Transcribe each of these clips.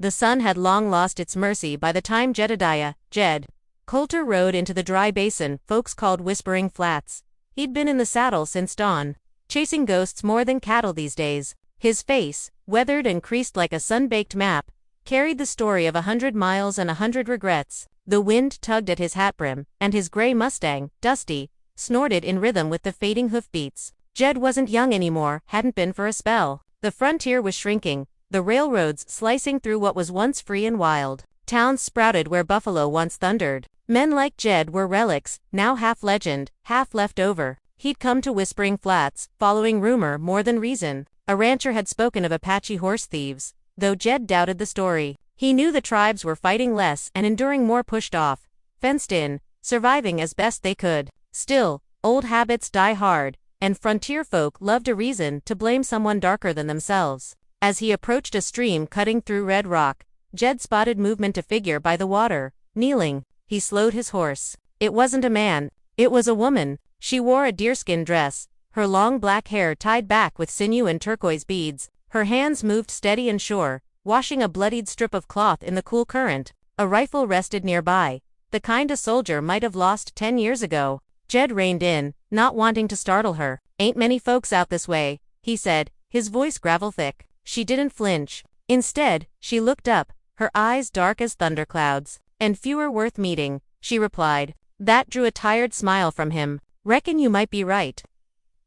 The sun had long lost its mercy by the time Jed Coulter rode into the dry basin folks called Whispering Flats. He'd been in the saddle since dawn, chasing ghosts more than cattle these days. His face, weathered and creased like a sun-baked map, carried the story of 100 miles and 100 regrets. The wind tugged at his hat brim, and his gray Mustang, Dusty, snorted in rhythm with the fading hoofbeats. Jed wasn't young anymore, hadn't been for a spell. The frontier was shrinking, the railroads slicing through what was once free and wild. Towns sprouted where buffalo once thundered. Men like Jed were relics, now half legend, half left over. He'd come to Whispering Flats, following rumor more than reason. A rancher had spoken of Apache horse thieves, though Jed doubted the story. He knew the tribes were fighting less and enduring more, pushed off, fenced in, surviving as best they could. Still, old habits die hard, and frontier folk loved a reason to blame someone darker than themselves. As he approached a stream cutting through red rock, Jed spotted movement, a figure by the water, kneeling. He slowed his horse. It wasn't a man, it was a woman. She wore a deerskin dress, her long black hair tied back with sinew and turquoise beads. Her hands moved steady and sure, washing a bloodied strip of cloth in the cool current. A rifle rested nearby, the kind a soldier might have lost 10 years ago. Jed reined in, not wanting to startle her. "Ain't many folks out this way," he said, his voice gravel thick. She didn't flinch. Instead, she looked up, her eyes dark as thunderclouds. "And fewer worth meeting," she replied. That drew a tired smile from him. "Reckon you might be right."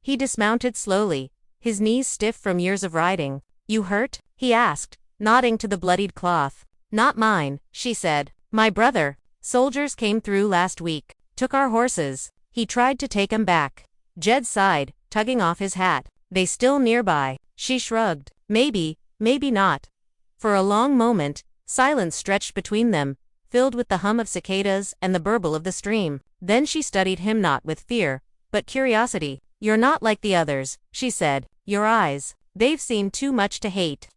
He dismounted slowly, his knees stiff from years of riding. "You hurt?" he asked, nodding to the bloodied cloth. "Not mine," she said. "My brother. Soldiers came through last week. Took our horses." He tried to take 'em back. Jed sighed, tugging off his hat. "They still nearby?" She shrugged. "Maybe, maybe not." For a long moment, silence stretched between them, filled with the hum of cicadas and the burble of the stream. Then she studied him, not with fear, but curiosity. "You're not like the others," she said. "Your eyes, they've seen too much to hate."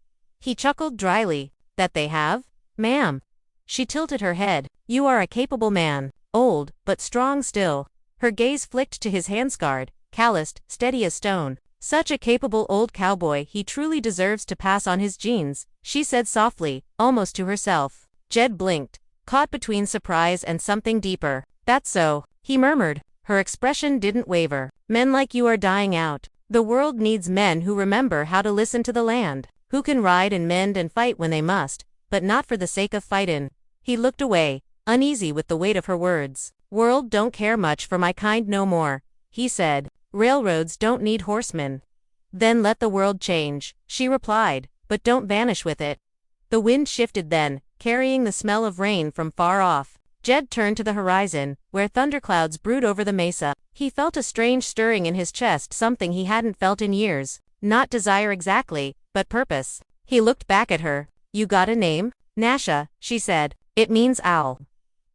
He chuckled dryly. "That they have, ma'am?" She tilted her head. "You are a capable man, old, but strong still." Her gaze flicked to his handscarred, calloused, steady as stone. "Such a capable old cowboy, he truly deserves to pass on his genes," she said softly, almost to herself. Jed blinked, caught between surprise and something deeper. "That's so," he murmured. Her expression didn't waver. "Men like you are dying out. The world needs men who remember how to listen to the land, who can ride and mend and fight when they must, but not for the sake of fightin'." He looked away, uneasy with the weight of her words. "World don't care much for my kind no more," he said. "Railroads don't need horsemen." "Then let the world change," she replied, "but don't vanish with it." The wind shifted then, carrying the smell of rain from far off. Jed turned to the horizon, where thunderclouds brewed over the mesa. He felt a strange stirring in his chest, something he hadn't felt in years. Not desire exactly, but purpose. He looked back at her. "You got a name?" "Nasha," she said. "It means owl."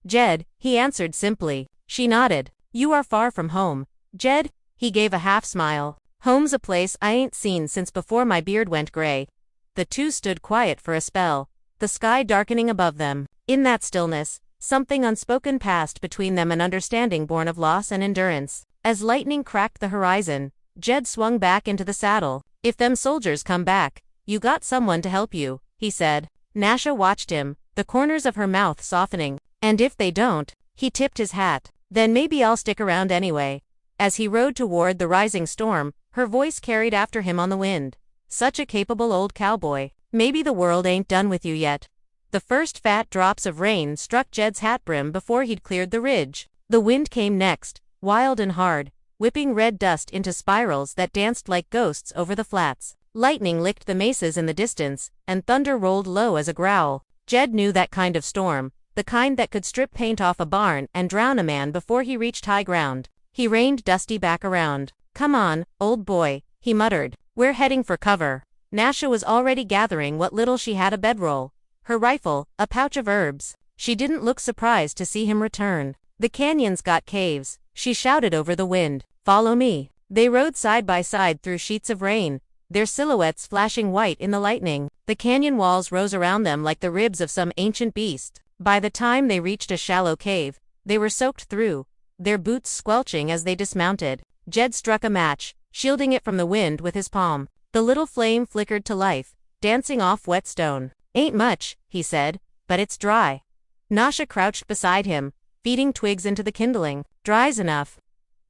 "Jed," he answered simply. She nodded. "You are far from home, Jed?" He gave a half smile. "Home's a place I ain't seen since before my beard went gray." The two stood quiet for a spell, the sky darkening above them. In that stillness, something unspoken passed between them, an understanding born of loss and endurance. As lightning cracked the horizon, Jed swung back into the saddle. "If them soldiers come back, you got someone to help you," he said. Nasha watched him, the corners of her mouth softening. "And if they don't," he tipped his hat, "then maybe I'll stick around anyway." As he rode toward the rising storm, her voice carried after him on the wind. "Such a capable old cowboy. Maybe the world ain't done with you yet." The first fat drops of rain struck Jed's hat brim before he'd cleared the ridge. The wind came next, wild and hard, whipping red dust into spirals that danced like ghosts over the flats. Lightning licked the mesas in the distance, and thunder rolled low as a growl. Jed knew that kind of storm, the kind that could strip paint off a barn and drown a man before he reached high ground. He reined Dusty back around. "Come on, old boy," he muttered. "We're heading for cover." Nasha was already gathering what little she had, a bedroll, her rifle, a pouch of herbs. She didn't look surprised to see him return. "The canyon's got caves," she shouted over the wind. "Follow me." They rode side by side through sheets of rain, their silhouettes flashing white in the lightning. The canyon walls rose around them like the ribs of some ancient beast. By the time they reached a shallow cave, they were soaked through, their boots squelching as they dismounted. Jed struck a match, shielding it from the wind with his palm. The little flame flickered to life, dancing off wet stone. Ain't much, he said, but it's dry. Nasha crouched beside him, feeding twigs into the kindling. Dry's enough.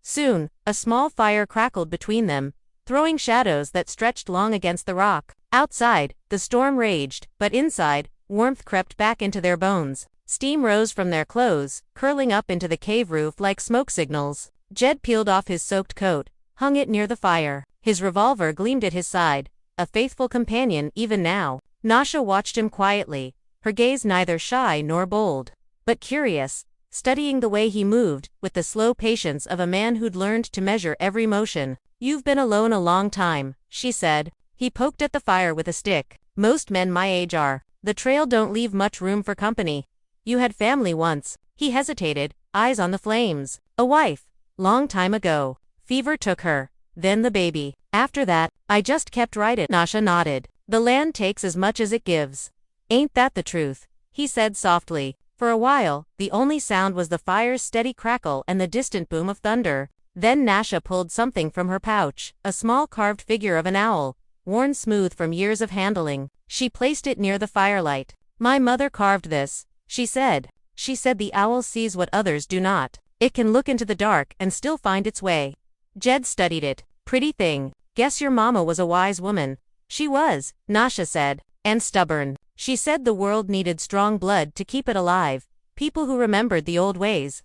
Soon, a small fire crackled between them, throwing shadows that stretched long against the rock. Outside, the storm raged, but inside, warmth crept back into their bones. Steam rose from their clothes, curling up into the cave roof like smoke signals. Jed peeled off his soaked coat, hung it near the fire. His revolver gleamed at his side, a faithful companion even now. Nasha watched him quietly, her gaze neither shy nor bold, but curious, studying the way he moved, with the slow patience of a man who'd learned to measure every motion. You've been alone a long time, she said. He poked at the fire with a stick. Most men my age are. The trail don't leave much room for company. You had family once. He hesitated, eyes on the flames. A wife. Long time ago. Fever took her. Then the baby. After that, I just kept right it. Nasha nodded. The land takes as much as it gives. Ain't that the truth? He said softly. For a while, the only sound was the fire's steady crackle and the distant boom of thunder. Then Nasha pulled something from her pouch, a small carved figure of an owl, worn smooth from years of handling. She placed it near the firelight. My mother carved this, she said. She said the owl sees what others do not. It can look into the dark and still find its way. Jed studied it. Pretty thing. Guess your mama was a wise woman. She was, Nasha said. And stubborn. She said the world needed strong blood to keep it alive. People who remembered the old ways.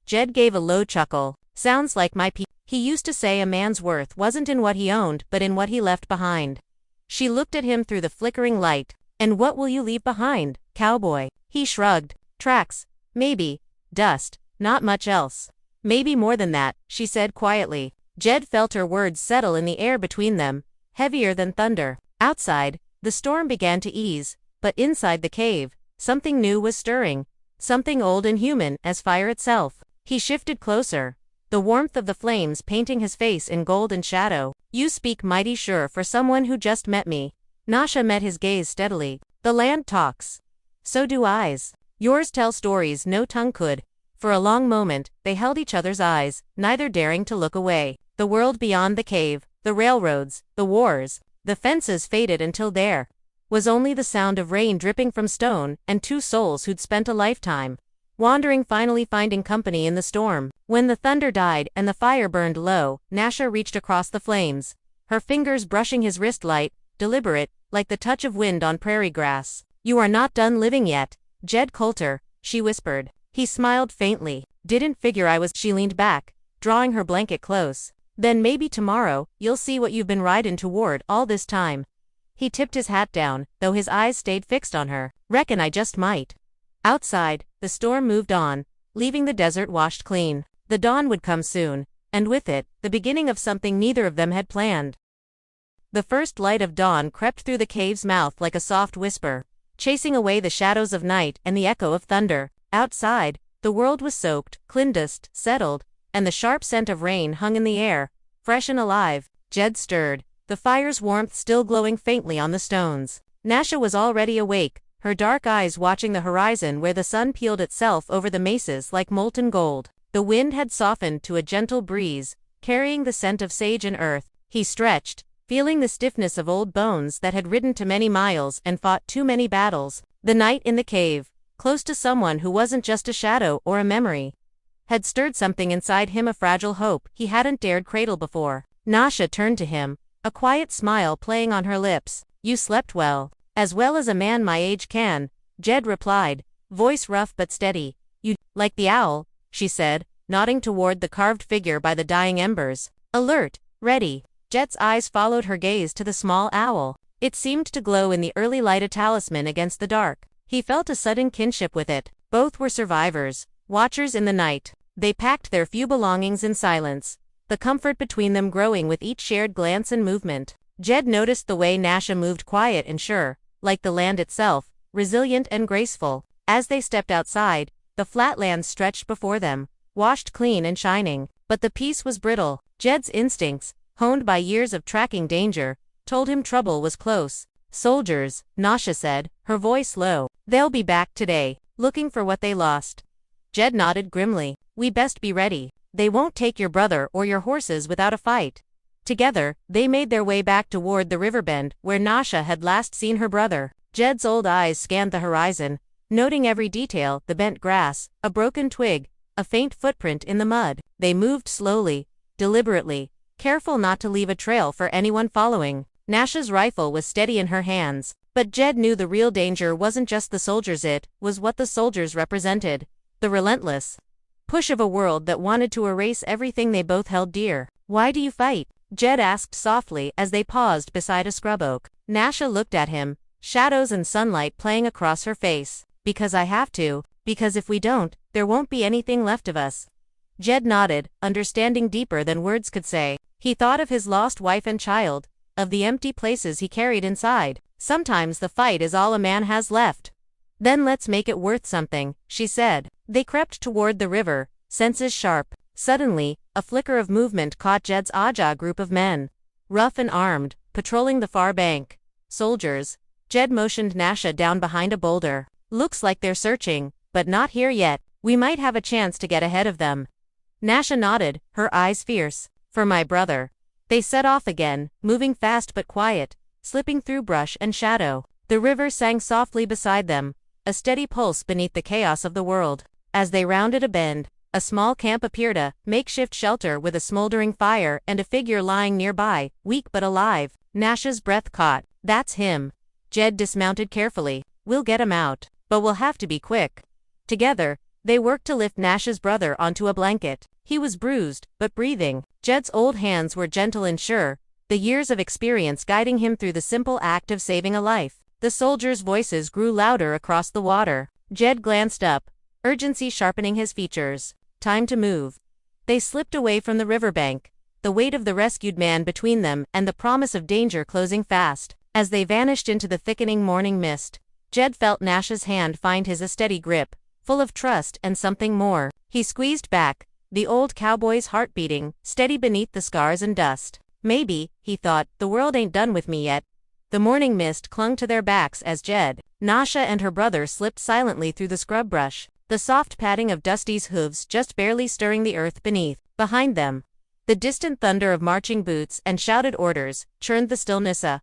Jed gave a low chuckle. Sounds like my He used to say a man's worth wasn't in what he owned but in what he left behind. She looked at him through the flickering light. And what will you leave behind, cowboy? He shrugged. Tracks. Maybe. Dust. Not much else. Maybe more than that, she said quietly. Jed felt her words settle in the air between them, heavier than thunder. Outside, the storm began to ease, but inside the cave, something new was stirring, something old and human as fire itself. He shifted closer, the warmth of the flames painting his face in gold and shadow. You speak mighty sure for someone who just met me. Nasha met his gaze steadily. The land talks. So do eyes. Yours tell stories no tongue could. For a long moment, they held each other's eyes, neither daring to look away. The world beyond the cave, the railroads, the wars, the fences faded until there was only the sound of rain dripping from stone and two souls who'd spent a lifetime wandering, finally finding company in the storm. When the thunder died and the fire burned low, Nasha reached across the flames, her fingers brushing his wrist light, deliberate, like the touch of wind on prairie grass. You are not done living yet, Jed Coulter, she whispered. He smiled faintly. Didn't figure I was. She leaned back, drawing her blanket close. Then maybe tomorrow, you'll see what you've been riding toward all this time. He tipped his hat down, though his eyes stayed fixed on her. Reckon I just might. Outside, the storm moved on, leaving the desert washed clean. The dawn would come soon, and with it, the beginning of something neither of them had planned. The first light of dawn crept through the cave's mouth like a soft whisper, chasing away the shadows of night and the echo of thunder. Outside, the world was soaked, clean-dust, settled, and the sharp scent of rain hung in the air, fresh and alive. Jed stirred, the fire's warmth still glowing faintly on the stones. Nasha was already awake, her dark eyes watching the horizon where the sun peeled itself over the mesas like molten gold. The wind had softened to a gentle breeze, carrying the scent of sage and earth. He stretched, feeling the stiffness of old bones that had ridden too many miles and fought too many battles. The night in the cave, close to someone who wasn't just a shadow or a memory, had stirred something inside him, a fragile hope he hadn't dared cradle before. Nasha turned to him, a quiet smile playing on her lips. You slept well. As well as a man my age can, Jed replied, voice rough but steady. You, like the owl, she said, nodding toward the carved figure by the dying embers. Alert, ready. Jed's eyes followed her gaze to the small owl. It seemed to glow in the early light, a talisman against the dark. He felt a sudden kinship with it. Both were survivors, watchers in the night. They packed their few belongings in silence, the comfort between them growing with each shared glance and movement. Jed noticed the way Nasha moved, quiet and sure, like the land itself, resilient and graceful. As they stepped outside, the flatlands stretched before them, washed clean and shining. But the peace was brittle. Jed's instincts, honed by years of tracking danger, told him trouble was close. Soldiers, Nasha said, her voice low. They'll be back today, looking for what they lost. Jed nodded grimly. We best be ready. They won't take your brother or your horses without a fight. Together, they made their way back toward the riverbend where Nasha had last seen her brother. Jed's old eyes scanned the horizon, noting every detail: the bent grass, a broken twig, a faint footprint in the mud. They moved slowly, deliberately, careful not to leave a trail for anyone following. Nasha's rifle was steady in her hands, but Jed knew the real danger wasn't just the soldiers, it was what the soldiers represented. The relentless push of a world that wanted to erase everything they both held dear. "Why do you fight?" Jed asked softly as they paused beside a scrub oak. Nasha looked at him, shadows and sunlight playing across her face. "Because I have to. Because if we don't, there won't be anything left of us." Jed nodded, understanding deeper than words could say. He thought of his lost wife and child, of the empty places he carried inside. Sometimes the fight is all a man has left. "Then let's make it worth something," she said. They crept toward the river, senses sharp. Suddenly, a flicker of movement caught Jed's eye. Group of men, rough and armed, patrolling the far bank. "Soldiers." Jed motioned Nasha down behind a boulder. "Looks like they're searching, but not here yet. We might have a chance to get ahead of them." Nasha nodded, her eyes fierce. "For my brother." They set off again, moving fast but quiet, slipping through brush and shadow. The river sang softly beside them, a steady pulse beneath the chaos of the world. As they rounded a bend, a small camp appeared, a makeshift shelter with a smoldering fire and a figure lying nearby, weak but alive. Nasha's breath caught. "That's him." Jed dismounted carefully. "We'll get him out, but we'll have to be quick." Together, they worked to lift Nasha's brother onto a blanket. He was bruised, but breathing. Jed's old hands were gentle and sure, the years of experience guiding him through the simple act of saving a life. The soldiers' voices grew louder across the water. Jed glanced up, urgency sharpening his features. Time to move. They slipped away from the riverbank, the weight of the rescued man between them and the promise of danger closing fast. As they vanished into the thickening morning mist, Jed felt Nasha's hand find his, a steady grip, full of trust and something more. He squeezed back, the old cowboy's heart beating, steady beneath the scars and dust. "Maybe," he thought, "the world ain't done with me yet." The morning mist clung to their backs as Jed, Nasha and her brother slipped silently through the scrub brush, the soft padding of Dusty's hooves just barely stirring the earth beneath. Behind them, the distant thunder of marching boots and shouted orders churned the stillness, a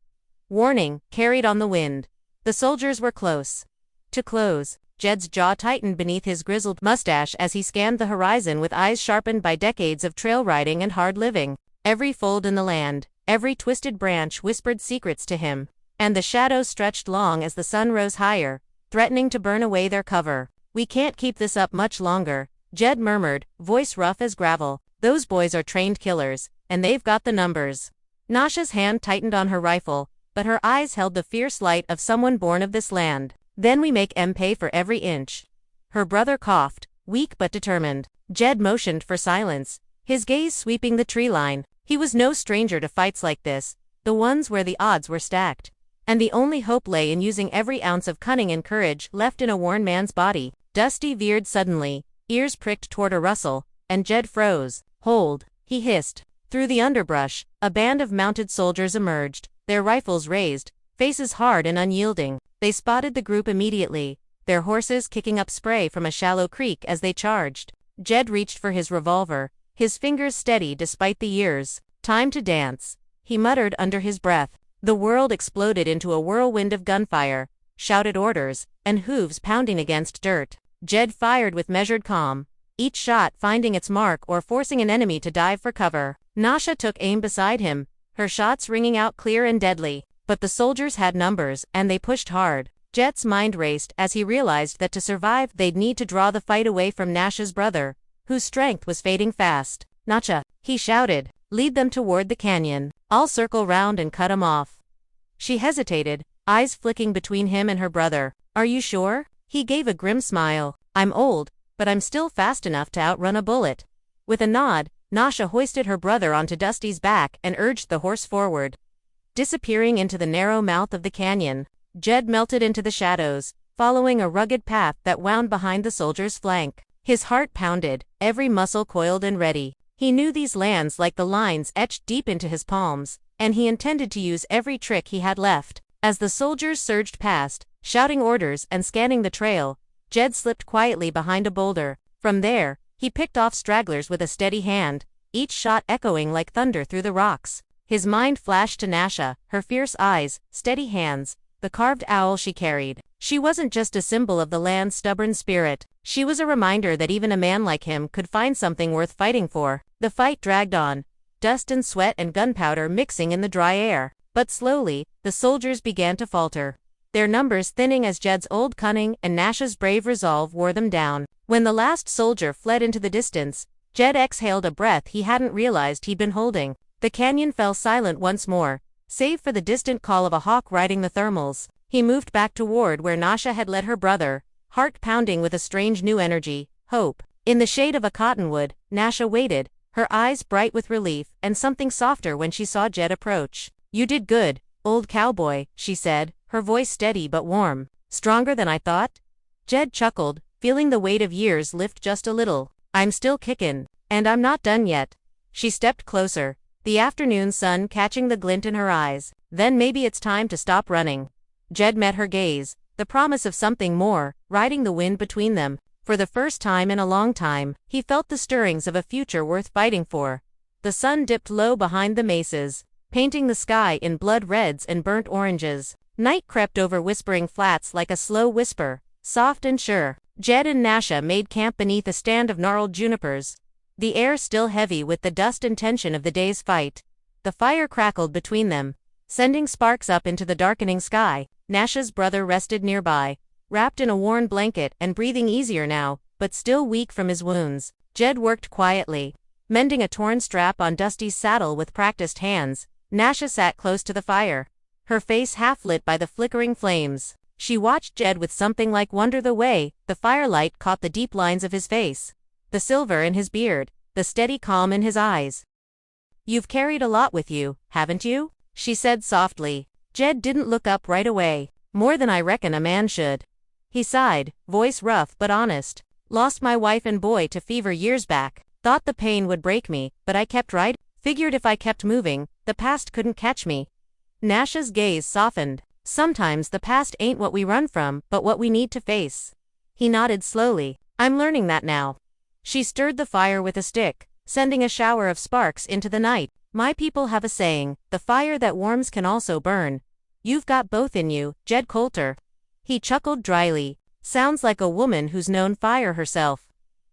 warning carried on the wind. The soldiers were close. To close. Jed's jaw tightened beneath his grizzled mustache as he scanned the horizon with eyes sharpened by decades of trail riding and hard living. Every fold in the land, every twisted branch whispered secrets to him, and the shadows stretched long as the sun rose higher, threatening to burn away their cover. "We can't keep this up much longer," Jed murmured, voice rough as gravel. "Those boys are trained killers, and they've got the numbers." Nasha's hand tightened on her rifle, but her eyes held the fierce light of someone born of this land. "Then we make 'em pay for every inch." Her brother coughed, weak but determined. Jed motioned for silence, his gaze sweeping the tree line. He was no stranger to fights like this, the ones where the odds were stacked. And the only hope lay in using every ounce of cunning and courage left in a worn man's body. Dusty veered suddenly, ears pricked toward a rustle, and Jed froze. "Hold," he hissed. Through the underbrush, a band of mounted soldiers emerged, their rifles raised, faces hard and unyielding. They spotted the group immediately, their horses kicking up spray from a shallow creek as they charged. Jed reached for his revolver, his fingers steady despite the years. "Time to dance," he muttered under his breath. The world exploded into a whirlwind of gunfire, shouted orders, and hooves pounding against dirt. Jed fired with measured calm, each shot finding its mark or forcing an enemy to dive for cover. Nasha took aim beside him, her shots ringing out clear and deadly. But the soldiers had numbers, and they pushed hard. Jed's mind raced as he realized that to survive they'd need to draw the fight away from Nasha's brother, whose strength was fading fast. "Nasha," he shouted, "lead them toward the canyon. I'll circle round and cut 'em off." She hesitated, eyes flicking between him and her brother. "Are you sure?" He gave a grim smile. "I'm old, but I'm still fast enough to outrun a bullet." With a nod, Nasha hoisted her brother onto Dusty's back and urged the horse forward. Disappearing into the narrow mouth of the canyon, Jed melted into the shadows, following a rugged path that wound behind the soldier's flank. His heart pounded, every muscle coiled and ready. He knew these lands like the lines etched deep into his palms, and he intended to use every trick he had left. As the soldiers surged past, shouting orders and scanning the trail, Jed slipped quietly behind a boulder. From there, he picked off stragglers with a steady hand, each shot echoing like thunder through the rocks. His mind flashed to Nasha, her fierce eyes, steady hands, the carved owl she carried. She wasn't just a symbol of the land's stubborn spirit. She was a reminder that even a man like him could find something worth fighting for. The fight dragged on, dust and sweat and gunpowder mixing in the dry air. But slowly, the soldiers began to falter, their numbers thinning as Jed's old cunning and Nasha's brave resolve wore them down. When the last soldier fled into the distance, Jed exhaled a breath he hadn't realized he'd been holding. The canyon fell silent once more, save for the distant call of a hawk riding the thermals. He moved back toward where Nasha had led her brother, heart pounding with a strange new energy, hope. In the shade of a cottonwood, Nasha waited, her eyes bright with relief and something softer when she saw Jed approach. "You did good, old cowboy," she said, her voice steady but warm. "Stronger than I thought?" Jed chuckled, feeling the weight of years lift just a little. "I'm still kickin', and I'm not done yet." She stepped closer, the afternoon sun catching the glint in her eyes. "Then maybe it's time to stop running." Jed met her gaze, the promise of something more, riding the wind between them. For the first time in a long time, he felt the stirrings of a future worth fighting for. The sun dipped low behind the mesas, painting the sky in blood reds and burnt oranges. Night crept over Whispering Flats like a slow whisper, soft and sure. Jed and Nasha made camp beneath a stand of gnarled junipers, the air still heavy with the dust and tension of the day's fight. The fire crackled between them, sending sparks up into the darkening sky. Nasha's brother rested nearby, wrapped in a worn blanket and breathing easier now, but still weak from his wounds. Jed worked quietly, mending a torn strap on Dusty's saddle with practiced hands. Nasha sat close to the fire, her face half lit by the flickering flames. She watched Jed with something like wonder the way the firelight caught the deep lines of his face, the silver in his beard, the steady calm in his eyes. "You've carried a lot with you, haven't you?" she said softly. Jed didn't look up right away. "More than I reckon a man should." He sighed, voice rough but honest. "Lost my wife and boy to fever years back. Thought the pain would break me, but I kept right. Figured if I kept moving, the past couldn't catch me." Nasha's gaze softened. "Sometimes the past ain't what we run from, but what we need to face." He nodded slowly. "I'm learning that now." She stirred the fire with a stick, sending a shower of sparks into the night. "My people have a saying, the fire that warms can also burn. You've got both in you, Jed Coulter." He chuckled dryly. "Sounds like a woman who's known fire herself."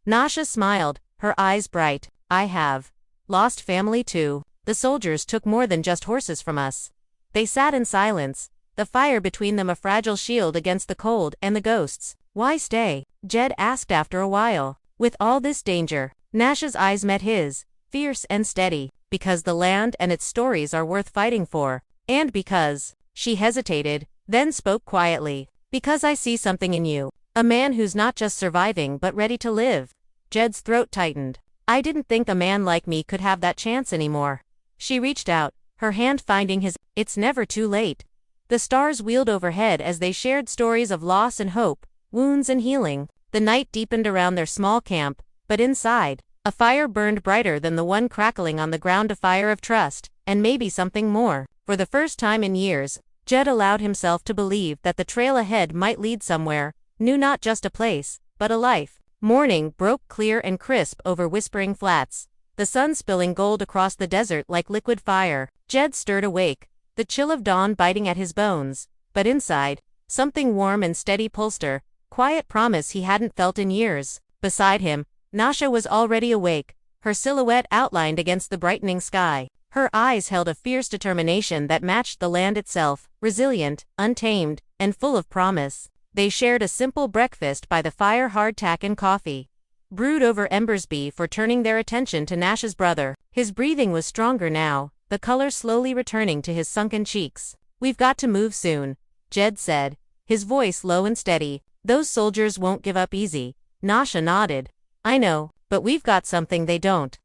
Nasha smiled, her eyes bright. "I have. Lost family too. The soldiers took more than just horses from us." They sat in silence, the fire between them a fragile shield against the cold and the ghosts. "Why stay?" Jed asked after a while. "With all this danger." Nasha's eyes met his, fierce and steady. "Because the land and its stories are worth fighting for. And because..." She hesitated, then spoke quietly. "Because I see something in you. A man who's not just surviving but ready to live." Jed's throat tightened. "I didn't think a man like me could have that chance anymore." She reached out, her hand finding his. "It's never too late." The stars wheeled overhead as they shared stories of loss and hope, wounds and healing. The night deepened around their small camp, but inside, a fire burned brighter than the one crackling on the ground, a fire of trust, and maybe something more. For the first time in years, Jed allowed himself to believe that the trail ahead might lead somewhere, knew not just a place, but a life. Morning broke clear and crisp over Whispering Flats, the sun spilling gold across the desert like liquid fire. Jed stirred awake, the chill of dawn biting at his bones, but inside, something warm and steady pulsed, quiet promise he hadn't felt in years. Beside him, Nasha was already awake, her silhouette outlined against the brightening sky. Her eyes held a fierce determination that matched the land itself, resilient, untamed, and full of promise. They shared a simple breakfast by the fire, hardtack and coffee, brewed over embers before turning their attention to Nasha's brother. His breathing was stronger now, the color slowly returning to his sunken cheeks. "We've got to move soon," Jed said, his voice low and steady. "Those soldiers won't give up easy." Nasha nodded. "I know, but we've got something they don't."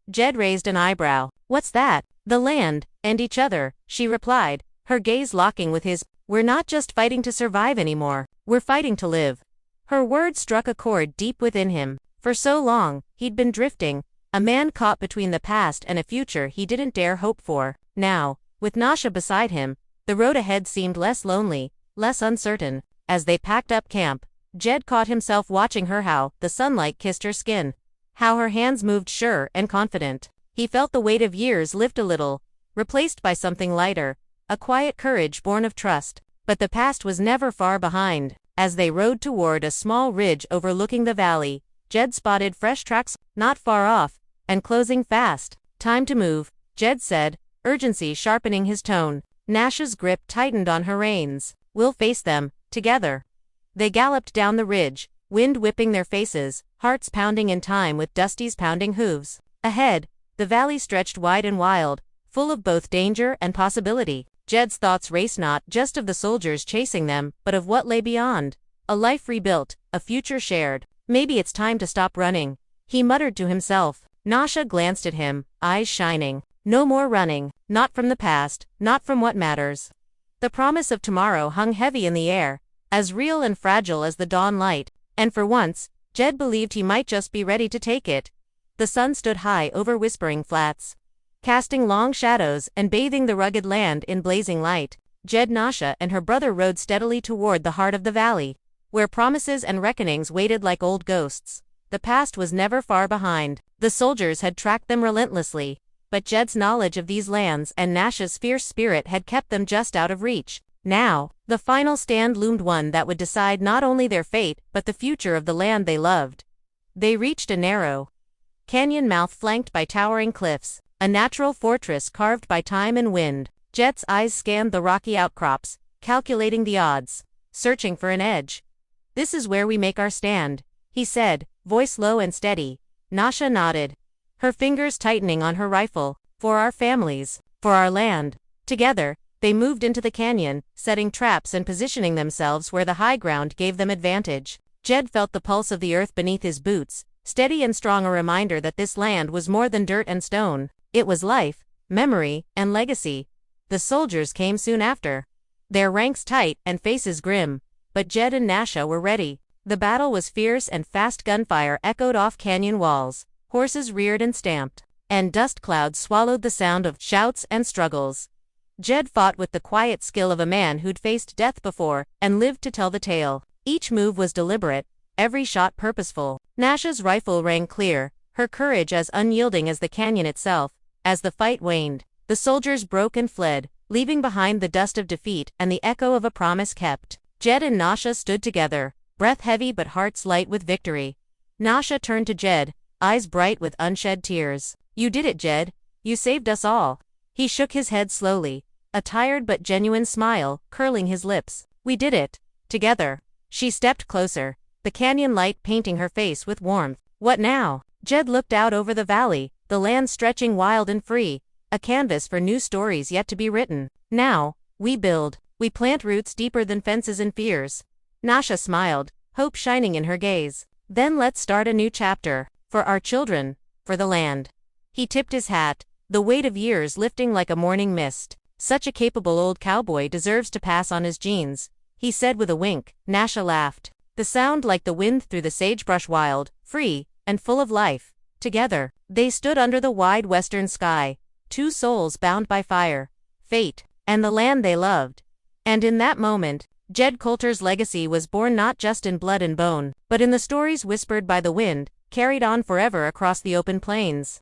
Jed raised an eyebrow. "What's that?" "The land, and each other," she replied, her gaze locking with his. "We're not just fighting to survive anymore, we're fighting to live." Her words struck a chord deep within him. For so long, he'd been drifting, a man caught between the past and a future he didn't dare hope for. Now, with Nasha beside him, the road ahead seemed less lonely, less uncertain. As they packed up camp, Jed caught himself watching her, how the sunlight kissed her skin, how her hands moved sure and confident. He felt the weight of years lift a little, replaced by something lighter, a quiet courage born of trust. But the past was never far behind. As they rode toward a small ridge overlooking the valley, Jed spotted fresh tracks not far off, and closing fast. "Time to move," Jed said, urgency sharpening his tone. Nash's grip tightened on her reins. "We'll face them, together." They galloped down the ridge, wind whipping their faces, hearts pounding in time with Dusty's pounding hooves. Ahead, the valley stretched wide and wild, full of both danger and possibility. Jed's thoughts raced not just of the soldiers chasing them, but of what lay beyond. A life rebuilt, a future shared. "Maybe it's time to stop running," he muttered to himself. Nasha glanced at him, eyes shining. No more running, not from the past, not from what matters. The promise of tomorrow hung heavy in the air, as real and fragile as the dawn light, and for once, Jed believed he might just be ready to take it. The sun stood high over Whispering Flats, casting long shadows and bathing the rugged land in blazing light. Jed, Nasha, and her brother rode steadily toward the heart of the valley, where promises and reckonings waited like old ghosts. The past was never far behind. The soldiers had tracked them relentlessly, but Jed's knowledge of these lands and Nasha's fierce spirit had kept them just out of reach. Now, the final stand loomed, one that would decide not only their fate but the future of the land they loved. They reached a narrow canyon mouth flanked by towering cliffs, a natural fortress carved by time and wind. Jed's eyes scanned the rocky outcrops, calculating the odds, searching for an edge. "This is where we make our stand," he said, voice low and steady. Nasha nodded, her fingers tightening on her rifle. "For our families, for our land." Together, they moved into the canyon, setting traps and positioning themselves where the high ground gave them advantage. Jed felt the pulse of the earth beneath his boots, steady and strong, a reminder that this land was more than dirt and stone. It was life, memory, and legacy. The soldiers came soon after, their ranks tight and faces grim, but Jed and Nasha were ready. The battle was fierce and fast gunfire echoed off canyon walls, horses reared and stamped, and dust clouds swallowed the sound of shouts and struggles. Jed fought with the quiet skill of a man who'd faced death before and lived to tell the tale. Each move was deliberate, every shot purposeful. Nasha's rifle rang clear, her courage as unyielding as the canyon itself. As the fight waned, the soldiers broke and fled, leaving behind the dust of defeat and the echo of a promise kept. Jed and Nasha stood together, breath heavy but hearts light with victory. Nasha turned to Jed, eyes bright with unshed tears. "You did it, Jed. You saved us all." He shook his head slowly, a tired but genuine smile curling his lips. "We did it, together." She stepped closer, the canyon light painting her face with warmth. "What now?" Jed looked out over the valley, the land stretching wild and free, a canvas for new stories yet to be written. "Now, we build. We plant roots deeper than fences and fears." Nasha smiled, hope shining in her gaze. "Then let's start a new chapter. For our children, for the land." He tipped his hat, the weight of years lifting like a morning mist. "Such a capable old cowboy deserves to pass on his genes," he said with a wink. Nasha laughed, the sound like the wind through the sagebrush, wild, free, and full of life. Together, they stood under the wide western sky, two souls bound by fire, fate, and the land they loved. And in that moment, Jed Coulter's legacy was born not just in blood and bone, but in the stories whispered by the wind, carried on forever across the open plains.